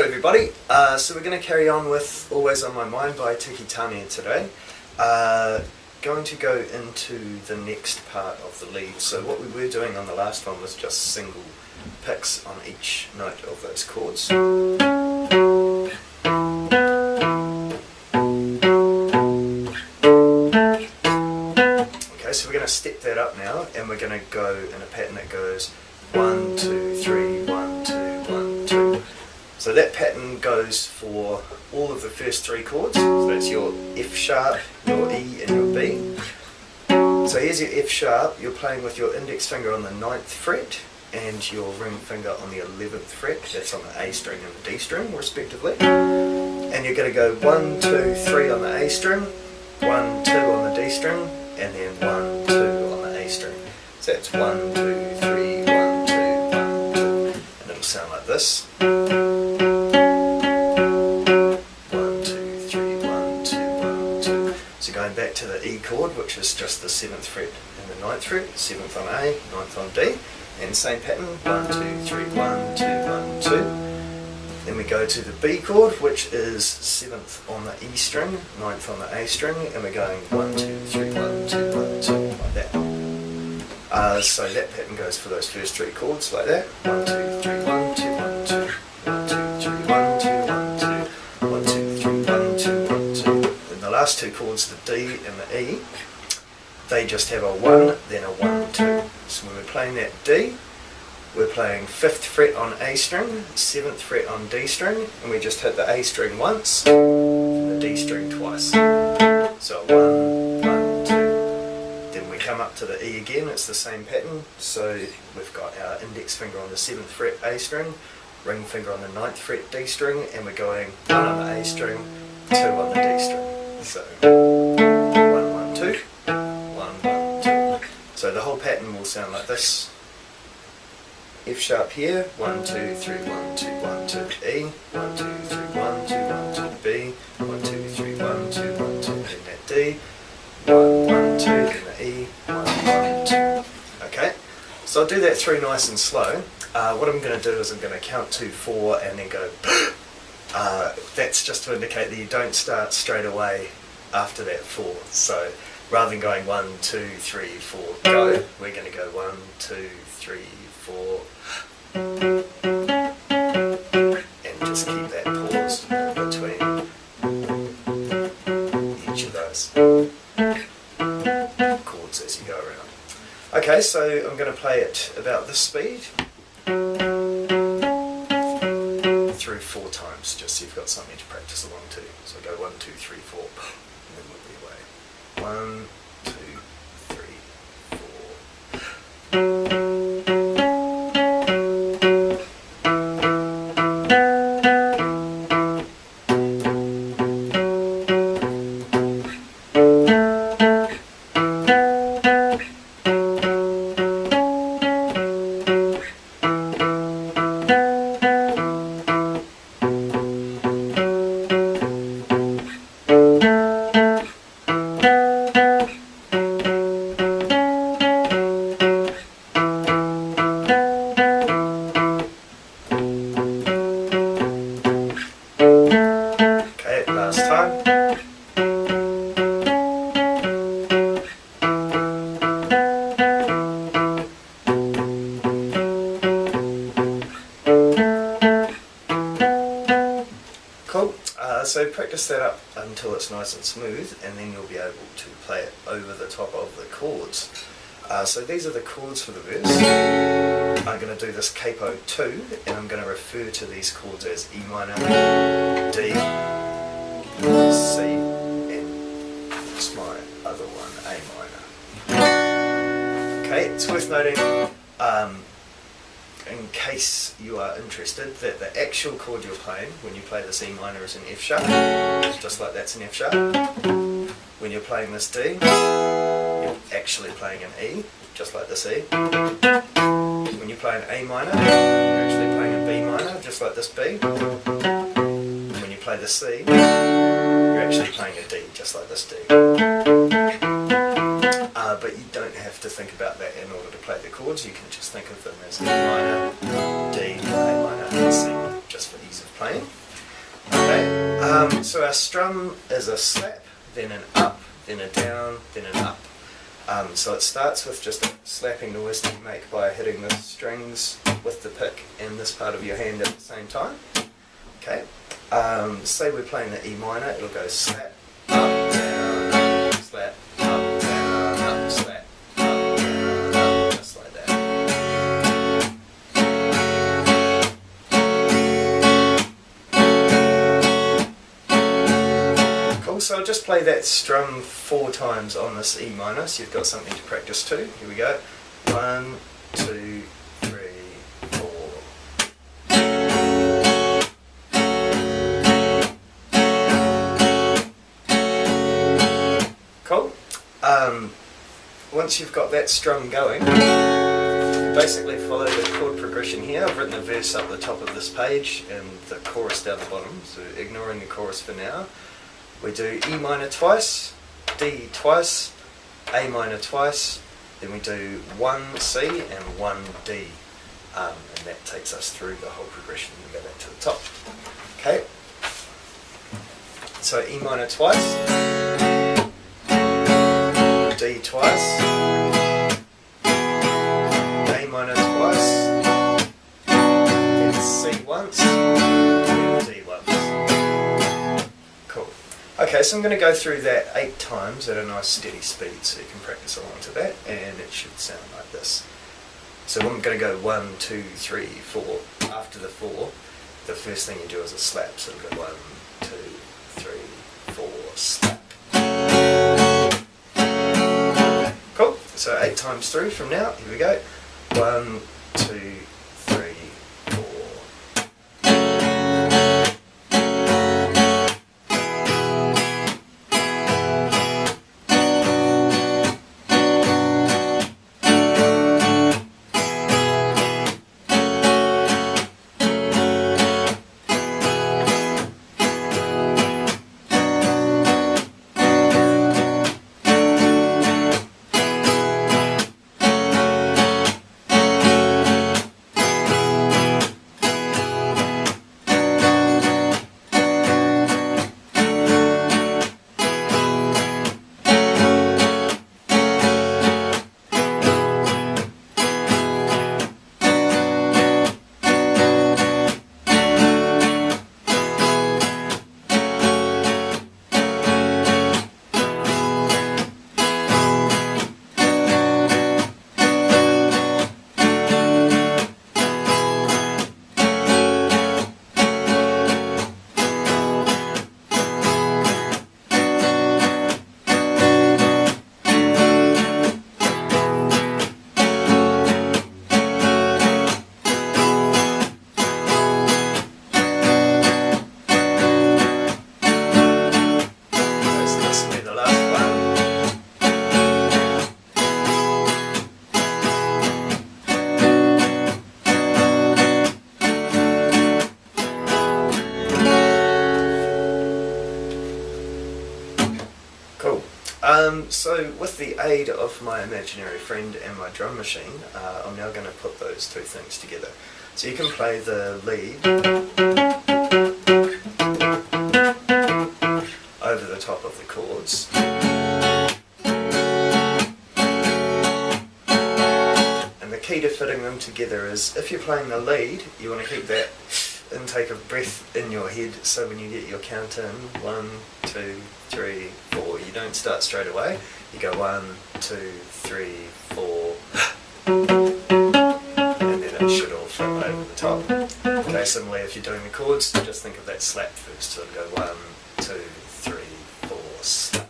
Hello everybody, so we're going to carry on with Always on My Mind by Tiki Taane today. Going to go into the next part of the lead. So what we were doing on the last one was just single picks on each note of those chords. Okay, so we're going to step that up now and we're going to go in a pattern that goes 1, 2, 3, 1, 2, 1, 2. So that pattern goes for all of the first three chords. So that's your F sharp, your E and your B. So here's your F sharp. You're playing with your index finger on the 9th fret and your ring finger on the 11th fret. That's on the A string and the D string respectively. And you're going to go 1, 2, 3 on the A string, 1, 2 on the D string, and then 1, 2 on the A string. So that's 1, 2, 3, 1, 2, 1, 2. And it'll sound like this. Going back to the E chord, which is just the 7th fret and the 9th fret, 7th on A, 9th on D, and same pattern, 1, 2, 3, 1, 2, 1, 2. Then we go to the B chord, which is 7th on the E string, 9th on the A string, and we're going 1, 2, 3, 1, 2, 1, 2, like that. So that pattern goes for those first three chords, like that. 1, 2, 3, 1, 2, 1, 2, 1, 2, 3, 1, 2, 1, 2, 1, 2, 3, 1, 2, 1, 2. The last two chords, the D and the E, they just have a 1, then a 1, 2. So when we're playing that D, we're playing 5th fret on A string, 7th fret on D string, and we just hit the A string once, and the D string twice. So 1, 1, 2. Then we come up to the E again, it's the same pattern. So we've got our index finger on the 7th fret A string, ring finger on the 9th fret D string, and we're going 1 on the A string, 2 on the D string. So 1, 1, 2, 1, 1, 2. So the whole pattern will sound like this. F sharp here, 1, 2, 3, 1, 2, 1, 2, E, 1, 2, 3, 1, 2, 1, 2, B, 1, 2, 3, 1, 2, 1, 2, then that D, 1, 1, 2, then the E, 1, 1, 2. Okay, so I'll do that through nice and slow. What I'm going to do is I'm going to count to 4 and then go that's just to indicate that you don't start straight away after that 4. So rather than going 1, 2, 3, 4, go, we're going to go 1, 2, 3, 4, and just keep that pause in between each of those chords as you go around. Okay, so I'm going to play it about this speed through 4 times, just so you've got something to practice along to. So go 1, 2, 3, 4, and then we'll be away. 1, 2, 3, 4. Last time. Cool. So practice that up until it's nice and smooth, and then you'll be able to play it over the top of the chords. So these are the chords for the verse. I'm going to do this capo 2, and I'm going to refer to these chords as E minor, D, C, and what's my other one, A minor. Okay, it's worth noting, in case you are interested, that the actual chord you're playing when you play this E minor is an F sharp, just like that's an F sharp. When you're playing this D, you're actually playing an E, just like this E. When you play an A minor, you're actually playing a B minor, just like this B. When you play the C, you're actually playing a D, just like this D. But you don't have to think about that in order to play the chords. You can just think of them as E minor, D, A minor, and C, just for ease of play. playing. Okay, so our strum is a slap, then an up, then a down, then an up. So it starts with just a slapping noise that you make by hitting the strings with the pick and this part of your hand at the same time. Okay, say we're playing the E minor, it'll go slap, up, down, slap, up, down, up, slap, up, down, up, just like that. Cool, so I'll just play that strum 4 times on this E minor, so you've got something to practice to. Here we go. 1, 2, 3, 4. Cool. Once you've got that strum going, basically follow the chord progression here. I've written a verse up the top of this page and the chorus down the bottom, so ignoring the chorus for now. We do E minor twice, D twice, A minor twice, then we do 1 C and 1 D, and that takes us through the whole progression. We go back to the top. Okay, so E minor twice, D twice, A minor twice, then C once, then D once. Cool. Okay, so I'm going to go through that 8 times at a nice steady speed so you can practice along to that, and it should sound like this. So I'm going to go 1, 2, 3, 4. After the 4, the first thing you do is a slap. So we'll go 1, 2, 3, 4, slap. Cool. So 8 times through from now. Here we go. 1, 2, 3, 4. So with the aid of my imaginary friend and my drum machine, I'm now going to put those 2 things together. So you can play the lead over the top of the chords. And the key to fitting them together is, if you're playing the lead, you want to keep that intake of breath in your head, so when you get your count in, 1, 2, 3, 4, you don't start straight away. You go 1, 2, 3, 4, and then it should all fit over the top. Okay, similarly if you're doing the chords, just think of that slap first. So it'll go 1, 2, 3, 4, slap.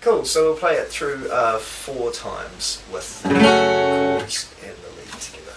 Cool, so we'll play it through 4 times with the chords and the lead together.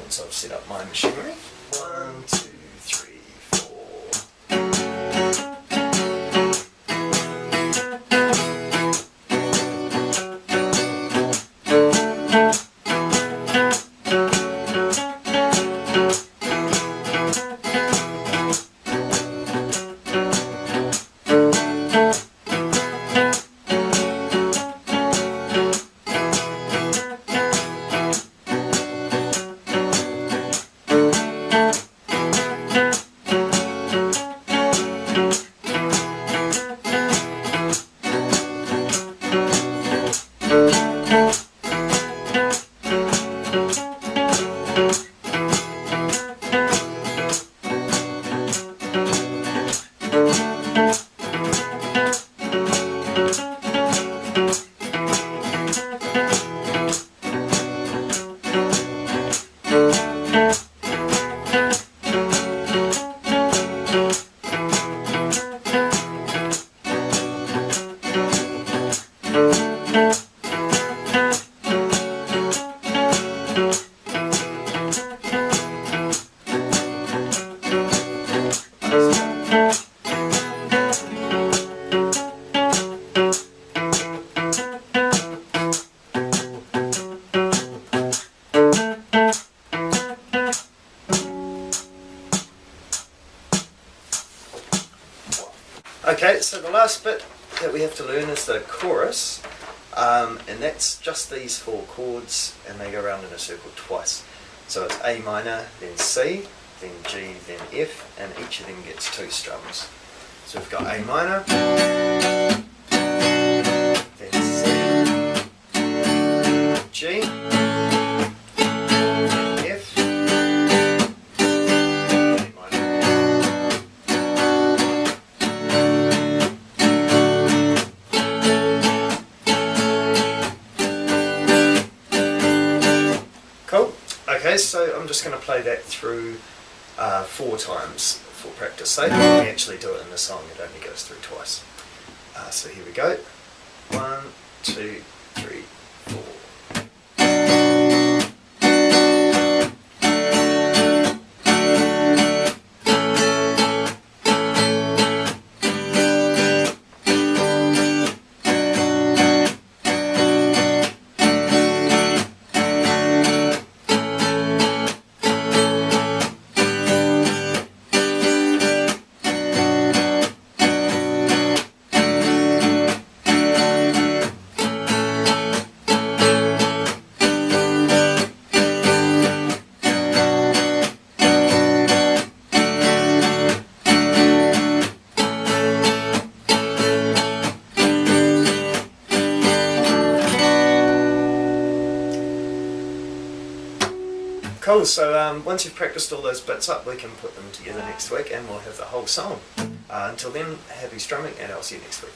Once I've set up my machinery. 1, 2, 3, 4. Okay, so the last bit that we have to learn is the chorus, and that's just these 4 chords, and they go around in a circle twice. So it's A minor, then C, then G, then F, and each of them gets 2 strums. So we've got A minor, then C, G, F, A minor. Cool. Okay, so I'm just going to play that through 4 times for practice sake. When we actually do it in the song, it only goes through twice. So here we go. 1, 2, 3, 4. Cool, so once you've practiced all those bits up, we can put them together next week and we'll have the whole song. Until then, happy strumming, and I'll see you next week.